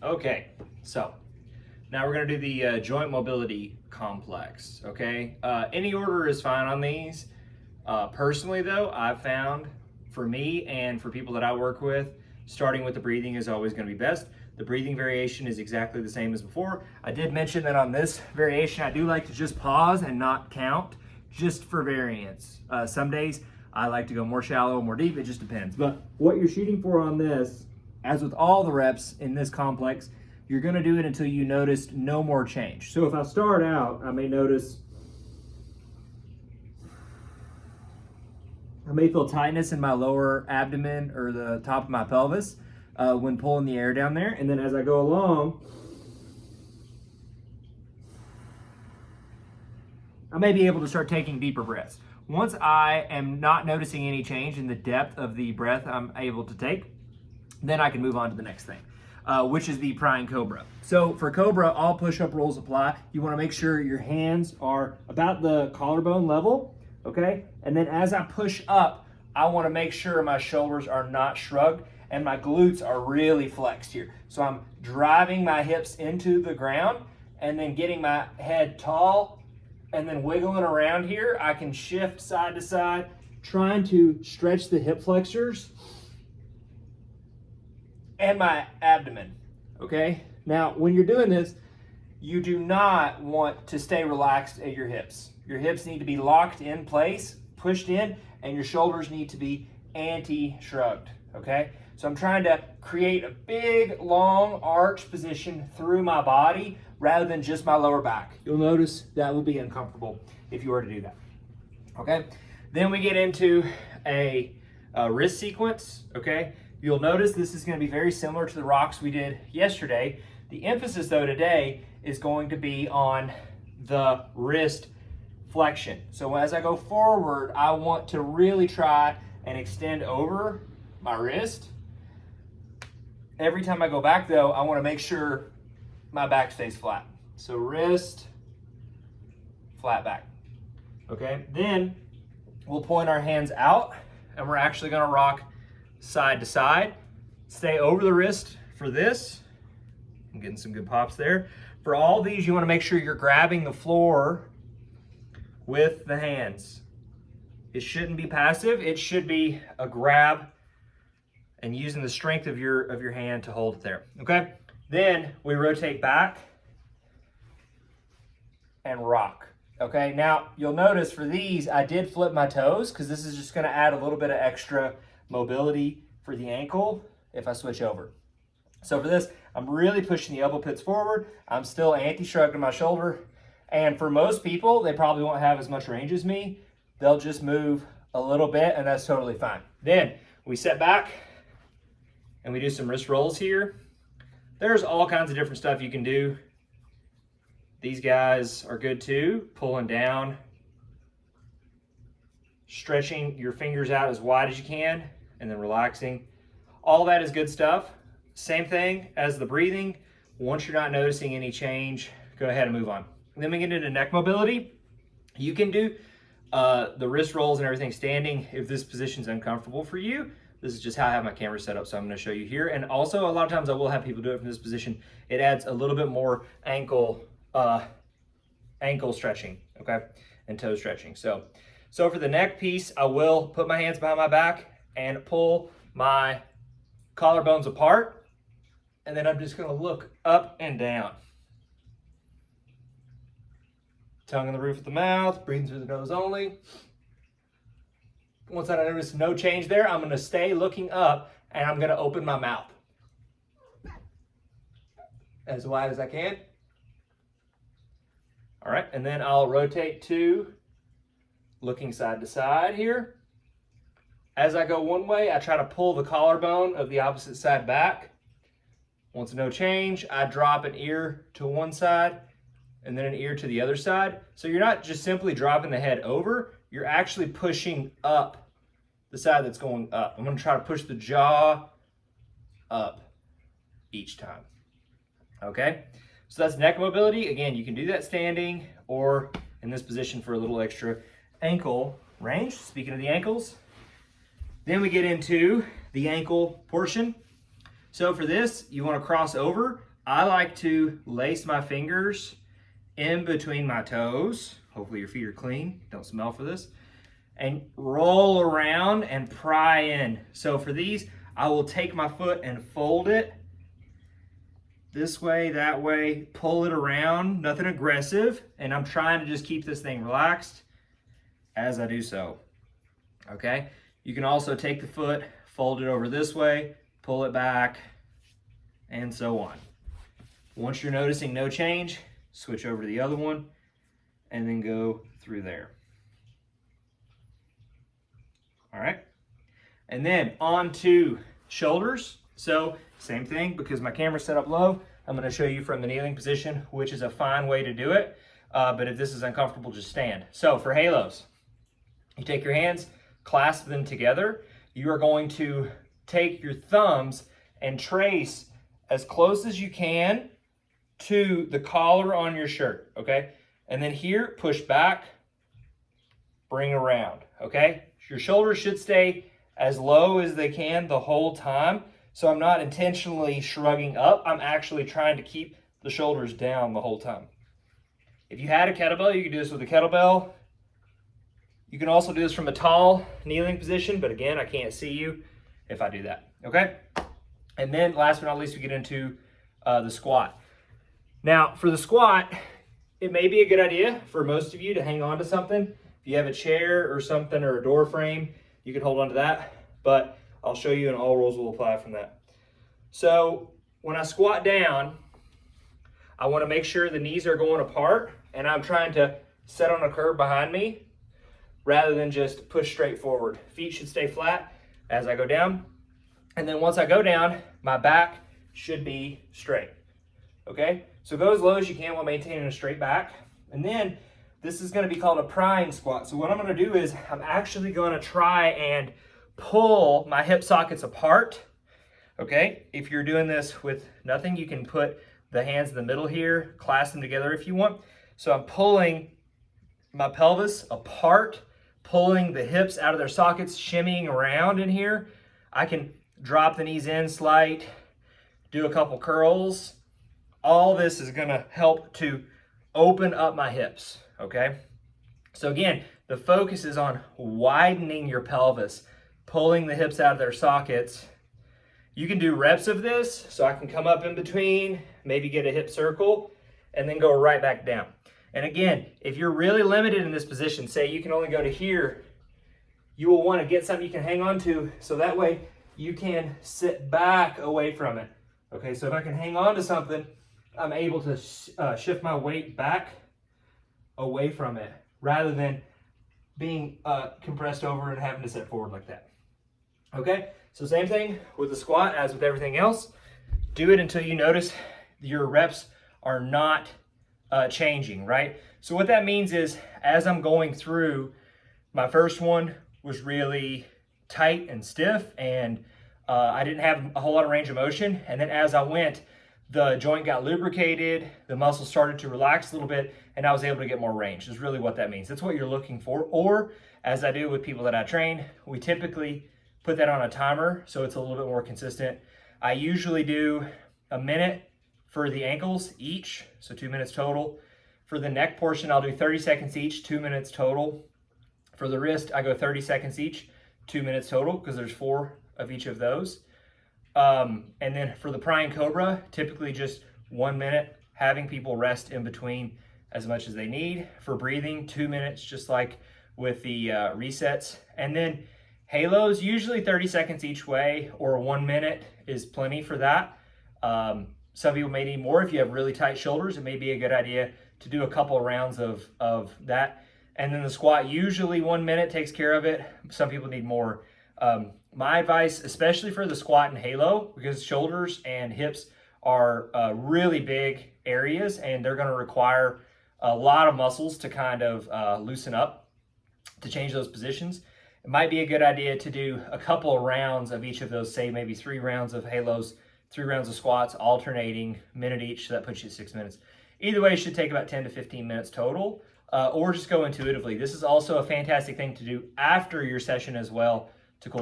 Okay, so now we're gonna do the joint mobility complex, okay? Any order is fine on these. Personally though, I've found for me and for people that I work with, starting with the breathing is always gonna be best. The breathing variation is exactly the same as before. I did mention that on this variation, I do like to just pause and not count, just for variance. Some days I like to go more shallow, more deep, it just depends. But what you're shooting for on this, as with all the reps in this complex, you're gonna do it until you notice no more change. So if I start out, I may feel tightness in my lower abdomen or the top of my pelvis when pulling the air down there. And then as I go along, I may be able to start taking deeper breaths. Once I am not noticing any change in the depth of the breath I'm able to take, then I can move on to the next thing, which is the prying cobra. So for cobra, all push-up rules apply. You wanna make sure your hands are about the collarbone level, okay? And then as I push up, I wanna make sure my shoulders are not shrugged and my glutes are really flexed here. So I'm driving my hips into the ground and then getting my head tall and then wiggling around here. I can shift side to side, trying to stretch the hip flexors and my abdomen, okay? Now, when you're doing this, you do not want to stay relaxed at your hips. Your hips need to be locked in place, pushed in, and your shoulders need to be anti-shrugged, okay? So I'm trying to create a big, long arch position through my body rather than just my lower back. You'll notice that would be uncomfortable if you were to do that, okay? Then we get into a wrist sequence, okay? You'll notice this is gonna be very similar to the rocks we did yesterday. The emphasis though today is going to be on the wrist flexion. So as I go forward, I want to really try and extend over my wrist. Every time I go back though, I wanna make sure my back stays flat. So wrist, flat back, okay? Then we'll point our hands out and we're actually gonna rock side to side. Stay over the wrist for this. I'm getting some good pops there. For all these, you wanna make sure you're grabbing the floor with the hands. It shouldn't be passive, it should be a grab and using the strength of your hand to hold it there, okay? Then we rotate back and rock, okay? Now, you'll notice for these, I did flip my toes because this is just gonna add a little bit of extra mobility for the ankle if I switch over. So for this, I'm really pushing the elbow pits forward. I'm still anti-shrugging my shoulder. And for most people, they probably won't have as much range as me. They'll just move a little bit and that's totally fine. Then we set back and we do some wrist rolls here. There's all kinds of different stuff you can do. These guys are good too. Pulling down, stretching your fingers out as wide as you can, and then relaxing. All that is good stuff. Same thing as the breathing. Once you're not noticing any change, go ahead and move on. And then we get into neck mobility. You can do the wrist rolls and everything standing if this position is uncomfortable for you. This is just how I have my camera set up, so I'm gonna show you here. And also, a lot of times I will have people do it from this position. It adds a little bit more ankle stretching, okay? And toe stretching. So for the neck piece, I will put my hands behind my back and pull my collarbones apart. And then I'm just gonna look up and down. Tongue in the roof of the mouth, breathing through the nose only. Once I notice no change there, I'm gonna stay looking up and I'm gonna open my mouth as wide as I can. All right, and then I'll rotate to looking side to side here. As I go one way, I try to pull the collarbone of the opposite side back. Once no change, I drop an ear to one side and then an ear to the other side. So you're not just simply dropping the head over, you're actually pushing up the side that's going up. I'm gonna try to push the jaw up each time, okay? So that's neck mobility. Again, you can do that standing or in this position for a little extra ankle range. Speaking of the ankles, then we get into the ankle portion. So for this, you wanna cross over I like to lace my fingers in between my toes. Hopefully your feet are clean, don't smell for this. And roll around and pry in. So for these, I will take my foot and fold it this way, that way, pull it around, nothing aggressive, and I'm trying to just keep this thing relaxed as I do so, okay? You can also take the foot, fold it over this way, pull it back, and so on. Once you're noticing no change, switch over to the other one, and then go through there. All right, and then on to shoulders. So same thing, because my camera's set up low, I'm gonna show you from the kneeling position, which is a fine way to do it. But if this is uncomfortable, just stand. So for halos, you take your hands, clasp them together. You are going to take your thumbs and trace as close as you can to the collar on your shirt, okay? And then here, push back, bring around, okay? Your shoulders should stay as low as they can the whole time. So I'm not intentionally shrugging up. I'm actually trying to keep the shoulders down the whole time. If you had a kettlebell, you could do this with a kettlebell. You can also do this from a tall kneeling position, but again, I can't see you if I do that, okay? And then last but not least, we get into the squat. Now, for the squat, it may be a good idea for most of you to hang on to something. If you have a chair or something or a door frame, you can hold on to that, but I'll show you and all rules will apply from that. So when I squat down, I want to make sure the knees are going apart and I'm trying to set on a curve behind me rather than just push straight forward. Feet should stay flat as I go down. And then once I go down, my back should be straight. Okay, so go as low as you can while maintaining a straight back. And then this is going to be called a prying squat. So what I'm going to do is I'm actually going to try and pull my hip sockets apart. Okay, if you're doing this with nothing, you can put the hands in the middle here, clasp them together if you want. So I'm pulling my pelvis apart, pulling the hips out of their sockets, shimmying around in here. I can drop the knees in slight, do a couple curls. All this is gonna help to open up my hips, okay? So again, the focus is on widening your pelvis, pulling the hips out of their sockets. You can do reps of this, so I can come up in between, maybe get a hip circle, and then go right back down. And again, if you're really limited in this position, say you can only go to here, you will want to get something you can hang on to, so that way you can sit back away from it. Okay, so if I can hang on to something, I'm able to shift my weight back away from it, rather than being compressed over and having to sit forward like that. Okay, so same thing with the squat as with everything else. Do it until you notice your reps are not changing, right? So what that means is, as I'm going through, my first one was really tight and stiff, and I didn't have a whole lot of range of motion. And then as I went, the joint got lubricated, the muscles started to relax a little bit, and I was able to get more range. Is really what that means. That's what you're looking for. Or, as I do with people that I train, we typically put that on a timer so it's a little bit more consistent. I usually do a minute for the ankles each, so 2 minutes total. For the neck portion, I'll do 30 seconds each, 2 minutes total. For the wrist, I go 30 seconds each, 2 minutes total, because there's 4 of each of those. And then for the prying cobra, typically just 1 minute, having people rest in between as much as they need. For breathing, 2 minutes, just like with the resets. And then halos, usually 30 seconds each way, or 1 minute is plenty for that. Some people may need more. If you have really tight shoulders, it may be a good idea to do a couple of rounds of that. And then the squat, usually 1 minute takes care of it. Some people need more. My advice, especially for the squat and halo, because shoulders and hips are really big areas, and they're going to require a lot of muscles to kind of loosen up to change those positions. It might be a good idea to do a couple of rounds of each of those, say maybe 3 rounds of halos, 3 rounds of squats, alternating, minute each, so that puts you at 6 minutes. Either way, it should take about 10 to 15 minutes total, or just go intuitively. This is also a fantastic thing to do after your session as well to cool down.